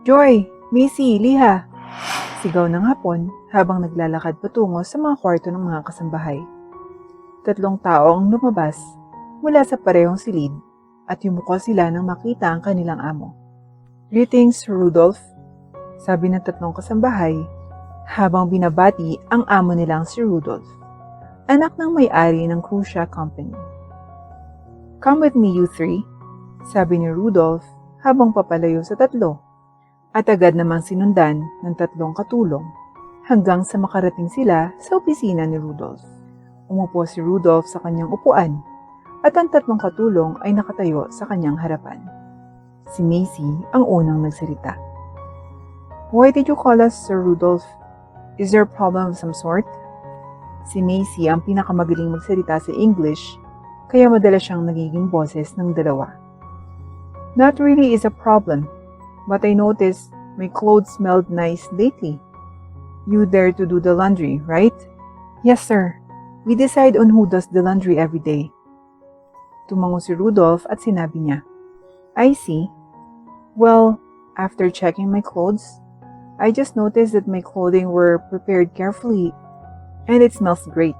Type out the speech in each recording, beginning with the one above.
Joy! Macy! Liha! Sigaw ng hapon habang naglalakad patungo sa mga kwarto ng mga kasambahay. Tatlong tao ang lumabas mula sa parehong silid at yumuko sila nang makita ang kanilang amo. Greetings, Rudolph, sabi ng tatlong kasambahay habang binabati ang amo nilang si Rudolph, anak ng may-ari ng Crucia Company. Come with me, you three, sabi ni Rudolph habang papalayo sa tatlo, at agad namang sinundan ng tatlong katulong hanggang sa makarating sila sa opisina ni Rudolph. Umupo si Rudolph sa kanyang upuan at ang tatlong katulong ay nakatayo sa kanyang harapan. Si Macy ang unang nagsalita. Why did you call us, Sir Rudolph? Is there a problem of some sort? Si Macy ang pinakamagaling magsalita sa English, kaya madalas siyang nagiging boses ng dalawa. Not really is a problem, but I noticed my clothes smelled nice lately. You dare to do the laundry, right? Yes, sir. We decide on who does the laundry every day. Tumango si Rudolph at sinabi niya, I see. Well, after checking my clothes, I just noticed that my clothing were prepared carefully and it smells great.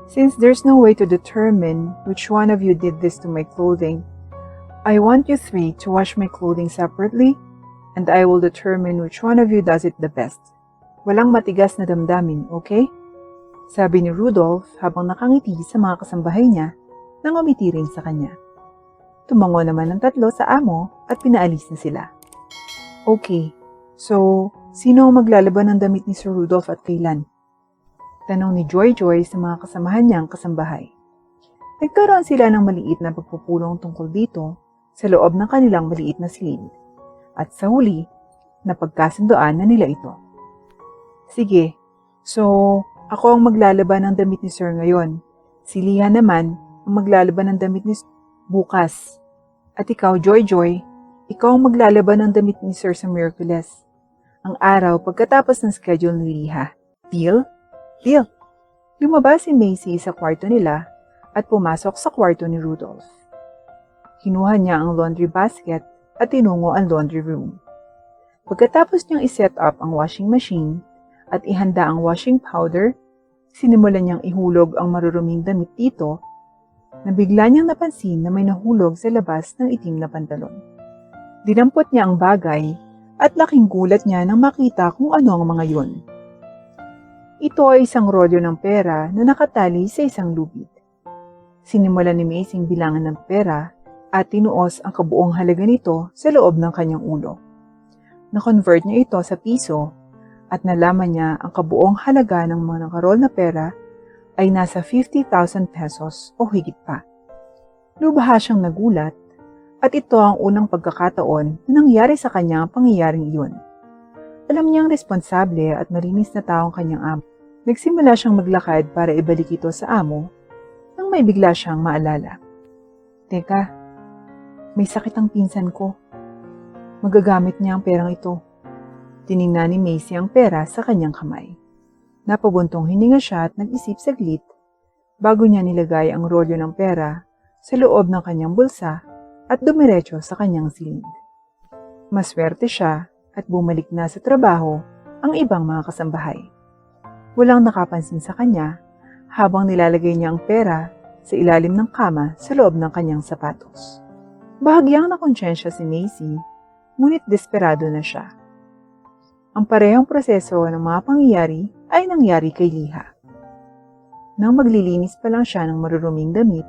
Since there's no way to determine which one of you did this to my clothing, I want you three to wash my clothing separately and I will determine which one of you does it the best. Walang matigas na damdamin, okay? Sabi ni Rudolph habang nakangiti sa mga kasambahay niya nang umiti rin sa kanya. Tumango naman ang tatlo sa amo at pinaalis na sila. Okay, so sino ang maglalaban ng damit ni Sir Rudolph at kailan? Tanong ni Joy sa mga kasamahan niyang kasambahay. Nagkaroon sila ng maliit na pagpupulong tungkol dito sa loob ng kanilang maliit na silid. At sa huli, napagkasundoan na nila ito. Sige, so ako ang maglalaban ng damit ni Sir ngayon. Si Liha naman ang maglalaban ng damit ni bukas. At ikaw, Joy, ikaw ang maglalaban ng damit ni Sir sa Miraculous. Ang araw pagkatapos ng schedule ni Liha. Deal? Deal. Lumabas si Macy sa kwarto nila at pumasok sa kwarto ni Rudolph. Kinuha niya ang laundry basket at tinungo ang laundry room. Pagkatapos niyang iset up ang washing machine at ihanda ang washing powder, sinimulan niyang ihulog ang maruruming damit dito na bigla niyang napansin na may nahulog sa labas ng itim na pantalon. Dinampot niya ang bagay at laking gulat niya nang makita kung ano ang mga yun. Ito ay isang rolyo ng pera na nakatali sa isang lubid. Sinimulan ni Macy bilangan ng pera at tinuos ang kabuong halaga nito sa loob ng kanyang ulo. Na-convert niya ito sa piso at nalaman niya ang kabuong halaga ng mga nakarol na pera ay nasa 50,000 pesos o higit pa. Lubha siyang nagulat at ito ang unang pagkakataon na nangyari sa kanya ang pangyayaring iyon. Alam niyang responsable at malinis na taong kanyang amo. Nagsimula siyang maglakad para ibalik ito sa amo nang may bigla siyang maalala. Teka, may sakit ang pinsan ko. Magagamit niya ang perang ito. Tiningnan ni Macy ang pera sa kanyang kamay. Napabuntong hininga siya at nag-isip saglit bago niya nilagay ang rolyo ng pera sa loob ng kanyang bulsa at dumiretso sa kanyang silid. Maswerte siya at bumalik na sa trabaho ang ibang mga kasambahay. Walang nakapansin sa kanya habang nilalagay niya ang pera sa ilalim ng kama sa loob ng kanyang sapatos. Bahagyang nakonsyensya si Macy, ngunit desperado na siya. Ang parehong proseso ng mga pangyayari ay nangyari kay Liha. Nang maglilinis pa lang siya ng maruruming damit,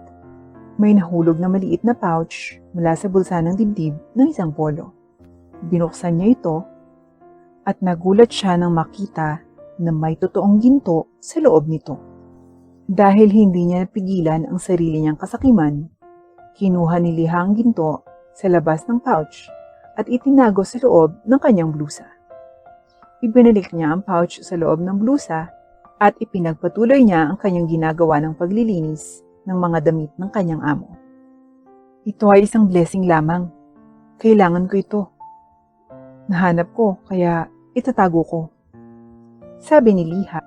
may nahulog na maliit na pouch mula sa bulsa ng dibdib ng isang polo. Binuksan niya ito at nagulat siya nang makita na may totoong ginto sa loob nito. Dahil hindi niya napigilan ang sarili niyang kasakiman, kinuha ni Liha ang ginto sa labas ng pouch at itinago sa loob ng kanyang blusa. Ibinalik niya ang pouch sa loob ng blusa at ipinagpatuloy niya ang kanyang ginagawa ng paglilinis ng mga damit ng kanyang amo. Ito ay isang blessing lamang. Kailangan ko ito. Nahanap ko kaya itatago ko. Sabi ni Liha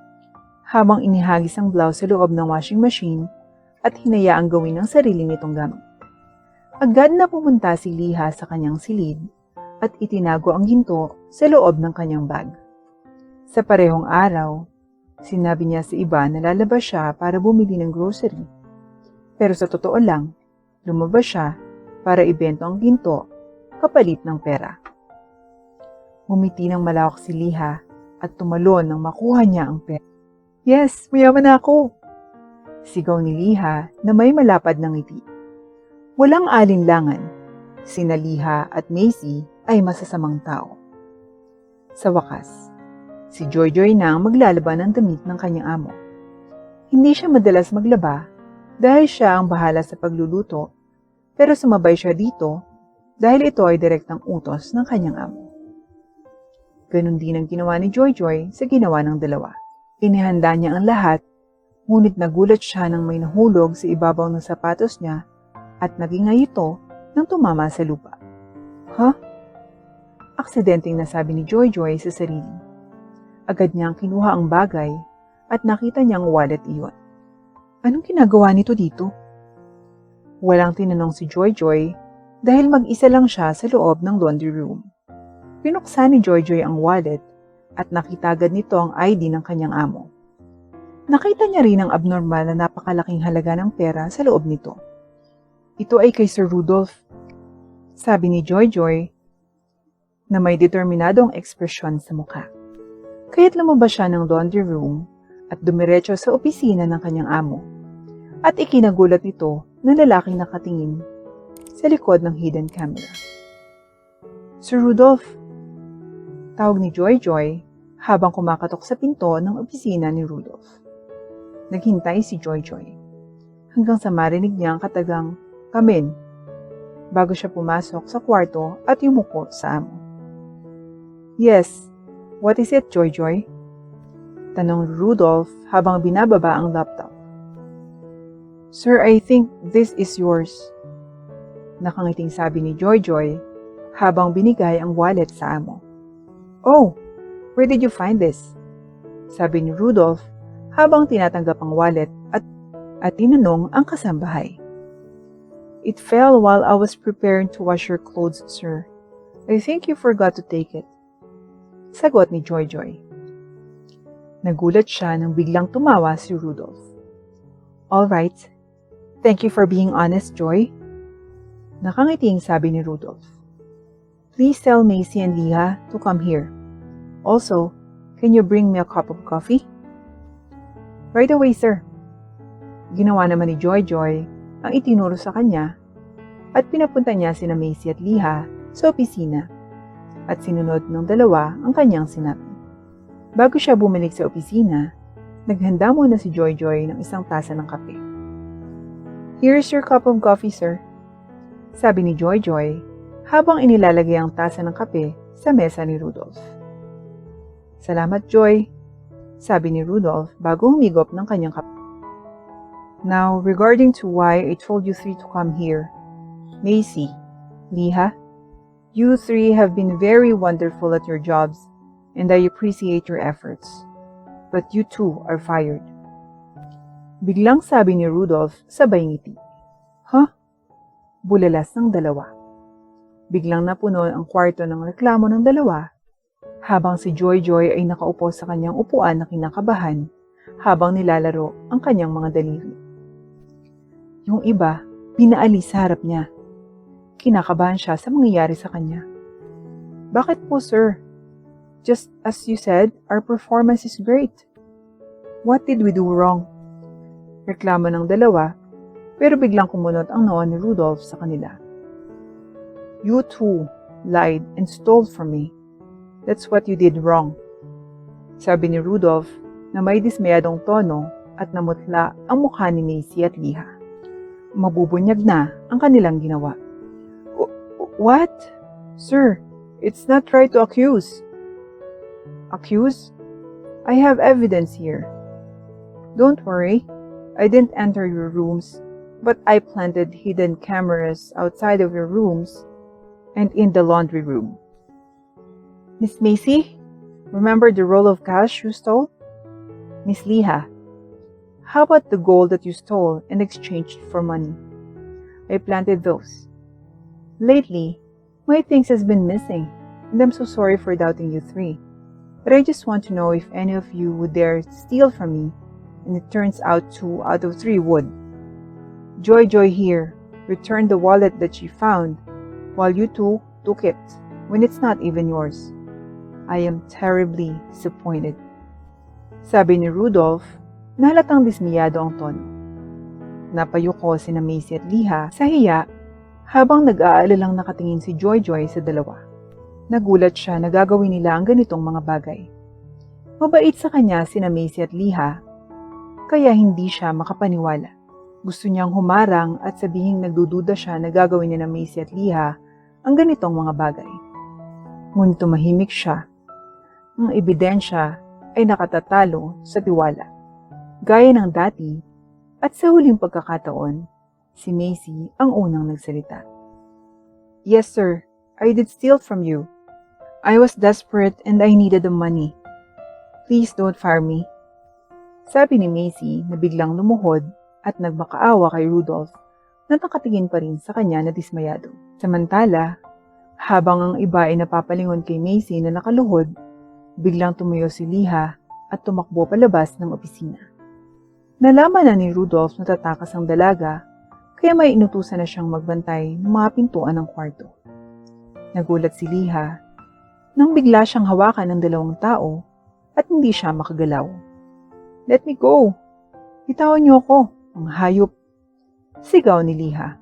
habang inihagis ang blouse sa loob ng washing machine at hinayaang gawin ng sarili nitong gamit. Agad na pumunta si Liha sa kanyang silid at itinago ang ginto sa loob ng kanyang bag. Sa parehong araw, sinabi niya sa iba na lalabas siya para bumili ng grocery. Pero sa totoo lang, lumabas siya para ibento ang ginto kapalit ng pera. Ngumiti ng malawak si Liha at tumalon nang makuha niya ang pera. Yes, mayaman na ako! Sigaw ni Liha na may malapad ng ngiti. Walang alinlangan, sina Liha at Macy ay masasamang tao. Sa wakas, si Joy na ang maglalaban ng damit ng kanyang amo. Hindi siya madalas maglaba dahil siya ang bahala sa pagluluto, pero sumabay siya dito dahil ito ay direktang utos ng kanyang amo. Ganon din ang ginawa ni Joy sa ginawa ng dalawa. Inihanda niya ang lahat, ngunit nagulat siya nang may nahulog sa ibabaw ng sapatos niya at naging ito nang tumama sa lupa. Huh? Aksidenteng nasabi ni Joy sa sarili. Agad niyang kinuha ang bagay at nakita niyang wallet iyon. Anong ginagawa nito dito? Walang tinanong si Joy dahil mag-isa lang siya sa loob ng laundry room. Pinuksan ni Joy ang wallet at nakita agad nito ang ID ng kanyang amo. Nakita niya rin ang abnormal na napakalaking halaga ng pera sa loob nito. Ito ay kay Sir Rudolph, sabi ni Joy na may determinadong ekspresyon sa mukha. Kaya't lumabas siya ng laundry room at dumiretso sa opisina ng kanyang amo. At ikinagulat nito na lalaking nakatingin sa likod ng hidden camera. Sir Rudolph, tawag ni Joy habang kumakatok sa pinto ng opisina ni Rudolph. Naghintay si Joy hanggang sa marinig niya ang katagang "Come in" bago siya pumasok sa kwarto at yumuko sa amo. Yes, what is it, Joy? Tanong ni Rudolph habang binababa ang laptop. Sir, I think this is yours. Nakangiting sabi ni Joy habang binigay ang wallet sa amo. Oh, where did you find this? Sabi ni Rudolph habang tinatanggap ang wallet at tinanong ang kasambahay. It fell while I was preparing to wash your clothes, sir. I think you forgot to take it. Sagot ni Joy. Nagulat siya nang biglang tumawa si Rudolph. All right. Thank you for being honest, Joy. Nakangiting sabi ni Rudolph. Please tell Macy and Liha to come here. Also, can you bring me a cup of coffee? Right away, sir. Ginawa naman ni Joy ang itinuro sa kanya at pinapunta niya sina Macy at Liha sa opisina at sinunod ng dalawa ang kanyang sinabi. Bago siya bumalik sa opisina, naghanda muna si Joy ng isang tasa ng kape. Here's your cup of coffee, sir. Sabi ni Joy habang inilalagay ang tasa ng kape sa mesa ni Rudolph. Salamat, Joy, sabi ni Rudolph bago humigop ng kanyang kape. Now, regarding to why I told you three to come here, Macy, Liha, you three have been very wonderful at your jobs and I appreciate your efforts. But you two are fired. Biglang sabi ni Rudolph sabay ngiti. Huh? Bulalas ng dalawa. Biglang napuno ang kwarto ng reklamo ng dalawa habang si Joy ay nakaupo sa kanyang upuan na kinakabahan habang nilalaro ang kanyang mga daliri. Yung iba, pinaalis sa harap niya. Kinakabahan siya sa mangyayari sa kanya. Bakit po, sir? Just as you said, our performance is great. What did we do wrong? Reklamo ng dalawa, pero biglang kumunot ang noo ni Rudolph sa kanila. You two lied and stole from me. That's what you did wrong. Sabi ni Rudolph na may dismayadong tono at namutla ang mukha ni Macy at Liha. Mabubunyag na ang kanilang ginawa. What? Sir, it's not right to accuse. Accuse? I have evidence here. Don't worry, I didn't enter your rooms, but I planted hidden cameras outside of your rooms and in the laundry room. Miss Macy, remember the roll of cash you stole? Miss Liha, how about the gold that you stole and exchanged for money? I planted those. Lately, My things has been missing, and I'm so sorry for doubting you three. But I just want to know if any of you would dare steal from me, and it turns out 2 out of 3 would. Joy here returned the wallet that she found, while you two took it when it's not even yours. I am terribly disappointed. Sabi ni Rudolph, na halatang dismayado ang tono. Napayuko sina Macy at Liha sa hiya habang nag-aalalang nakatingin si Joy sa dalawa. Nagulat siya na gagawin nila ang ganitong mga bagay. Mabait sa kanya sina Macy at Liha, kaya hindi siya makapaniwala. Gusto niyang humarang at sabihing nagdududa siya na gagawin ni na Macy at Liha ang ganitong mga bagay. Ngunit tumahimik siya. Ang ebidensya ay nakatatalo sa tiwala. Gaya ng dati, at sa huling pagkakataon, si Macy ang unang nagsalita. Yes sir, I did steal from you. I was desperate and I needed the money. Please don't fire me. Sabi ni Macy na biglang lumuhod at nagmakaawa kay Rudolph na nakatingin pa rin sa kanya na dismayado. Samantala, habang ang iba ay napapalingon kay Macy na nakaluhod, biglang tumayo si Liha at tumakbo palabas ng opisina. Nalaman na ni Rudolph na tatakas ang dalaga, kaya may inutusan na siyang magbantay ng mga pintuan ng kwarto. Nagulat si Liha nang bigla siyang hawakan ng 2 tao at hindi siya makagalaw. Let me go! Bitawan niyo ako, ang hayop! Sigaw ni Liha.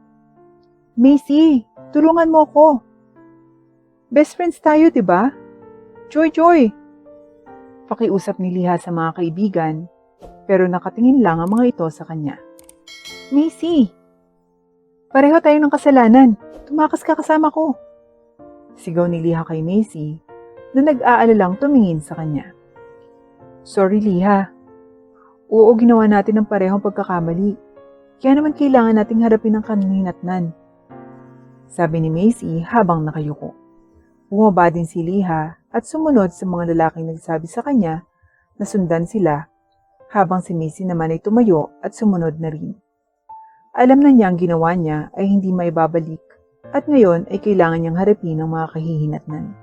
Macy, tulungan mo ako! Best friends tayo, diba? Joy! Pakiusap ni Liha sa mga kaibigan, pero nakatingin lang ang mga ito sa kanya. Macy! Pareho tayo ng kasalanan. Tumakas ka kasama ko. Sigaw ni Liha kay Macy na nag-aalalang tumingin sa kanya. Sorry, Liha. Oo, ginawa natin ang parehong pagkakamali. Kaya naman kailangan nating harapin ang kaninatnan. Sabi ni Macy habang nakayuko. Bumaba din si Liha at sumunod sa mga lalaking nagsabi sa kanya na sundan sila habang si Macy naman ay tumayo at sumunod na rin. Alam na niya ang ginawa niya ay hindi maibabalik at ngayon ay kailangan niyang harapin ang mga kahihinatnan.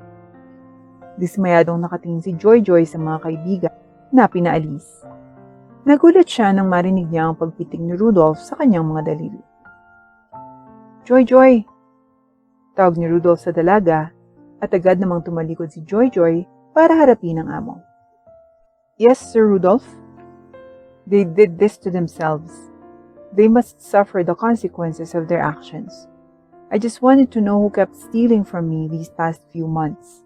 Dismayadong nakatingin si Joy sa mga kaibigan na pinaalis. Nagulat siya nang marinig niya ang pagpitik ni Rudolph sa kanyang mga daliri. Joy! Tawag ni Rudolph sa dalaga at agad namang tumalikod si Joy para harapin ang amo. Yes, Sir Rudolph. They did this to themselves. They must suffer the consequences of their actions. I just wanted to know who kept stealing from me these past few months.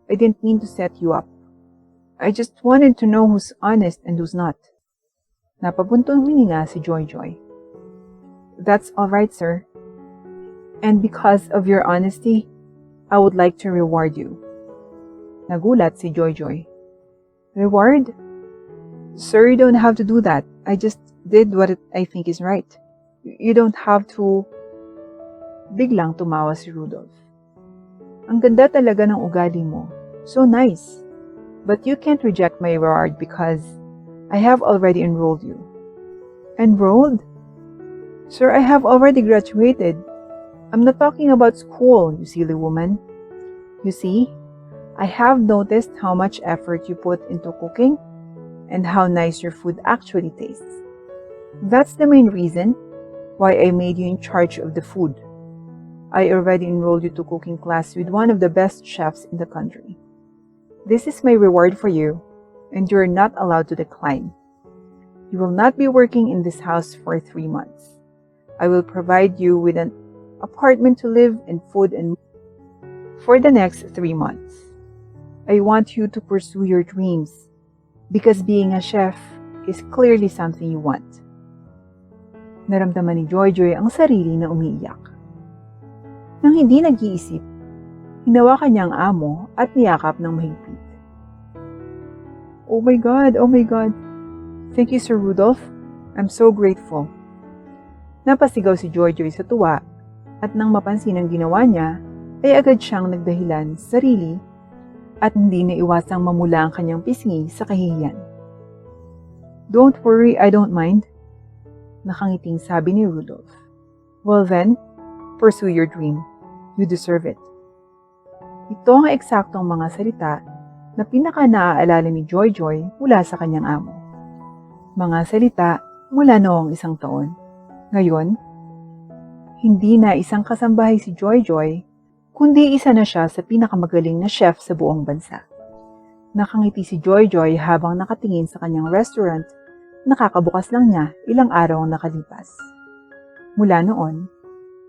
I didn't mean to set you up. I just wanted to know who's honest and who's not. Napabuntong hininga si Joy. That's all right, sir. And because of your honesty, I would like to reward you. Nagulat si Joy. Reward? Sir, you don't have to do that. I just did what I think is right. You don't have to... Biglang tumawa si Rudolph. Ang ganda talaga ng ugali mo. So nice. But you can't reject my reward because I have already enrolled you. Enrolled? Sir, I have already graduated. I'm not talking about school, you silly woman. You see, I have noticed how much effort you put into cooking and how nice your food actually tastes. That's the main reason why I made you in charge of the food. I already enrolled you to cooking class with one of the best chefs in the country. This is my reward for you, and you're not allowed to decline. You will not be working in this house for 3 months. I will provide you with an apartment to live and food and for the next 3 months. I want you to pursue your dreams because being a chef is clearly something you want. Naramdaman ni Joy ang sarili na umiiyak. Nang hindi nag-iisip, hinawakan niya ang amo at niyakap ng mahigpit. Oh my God! Thank you, Sir Rudolph. I'm so grateful. Napasigaw si Joy sa tuwa at nang mapansin ang ginawa niya, ay agad siyang nagdahilan sa sarili at hindi na iwasang mamula ang kanyang pisngi sa kahihiyan. Don't worry, I don't mind. Nakangiting sabi ni Rudolph. Well then, pursue your dream. You deserve it. Ito ang eksaktong mga salita na pinaka-naaalala ni Joy Joy mula sa kanyang amo. Mga salita mula noong 1 taon. Ngayon, hindi na isang kasambahay si Joy Joy, kundi isa na siya sa pinakamagaling na chef sa buong bansa. Nakangiti si Joy Joy habang nakatingin sa kanyang restaurant na kakabukas lang niya ilang araw ang nakalipas. Mula noon,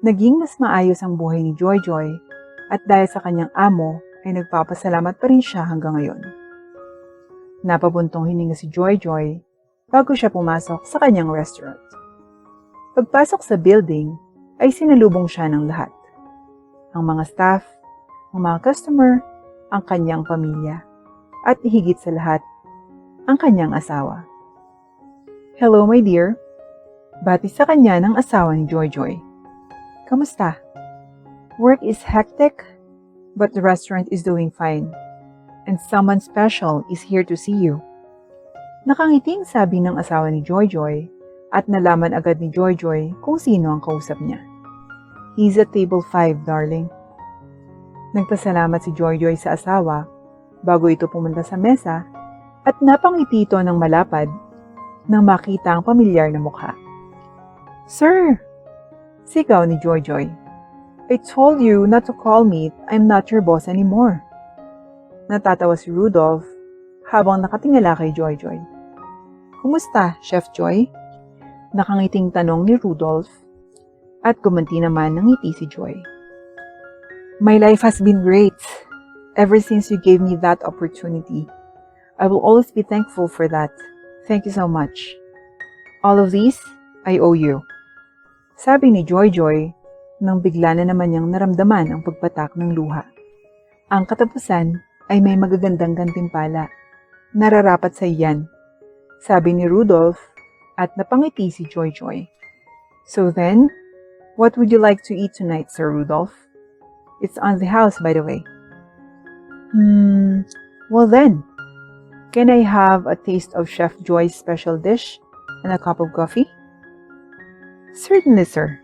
naging mas maayos ang buhay ni Joy Joy at dahil sa kanyang amo ay nagpapasalamat pa rin siya hanggang ngayon. Napabuntong hininga si Joy Joy bago siya pumasok sa kanyang restaurant. Pagpasok sa building ay sinalubong siya ng lahat. Ang mga staff, ang mga customer, ang kanyang pamilya, at higit sa lahat, ang kanyang asawa. "Hello, my dear." Bati sa kanya ng asawa ni Joy Joy. "Kamusta? Work is hectic, but the restaurant is doing fine. And someone special is here to see you." Nakangiting sabi ng asawa ni Joy Joy at nalaman agad ni Joy Joy kung sino ang kausap niya. "He's at table 5, darling." Nagpasalamat si Joy Joy sa asawa bago ito pumunta sa mesa at napangiti ito ng malapad nang makita ang pamilyar na mukha. "Sir!" Sigaw ni Joy Joy. "I told you not to call me. I'm not your boss anymore." Natatawa si Rudolph habang nakatingala kay Joy Joy. "Kumusta, Chef Joy?" Nakangiting tanong ni Rudolph at gumanti naman ng ngiti si Joy. "My life has been great ever since you gave me that opportunity. I will always be thankful for that. Thank you so much. All of these, I owe you." Sabi ni Joy Joy nang bigla na naman niyang naramdaman ang pagpatak ng luha. Ang katapusan ay may magagandang gantimpala. Nararapat sa iyan, sabi ni Rudolph at napangiti si Joy Joy. "So then, what would you like to eat tonight, Sir Rudolph? It's on the house, by the way." Well then, can I have a taste of Chef Joy's special dish and a cup of coffee?" "Certainly, sir.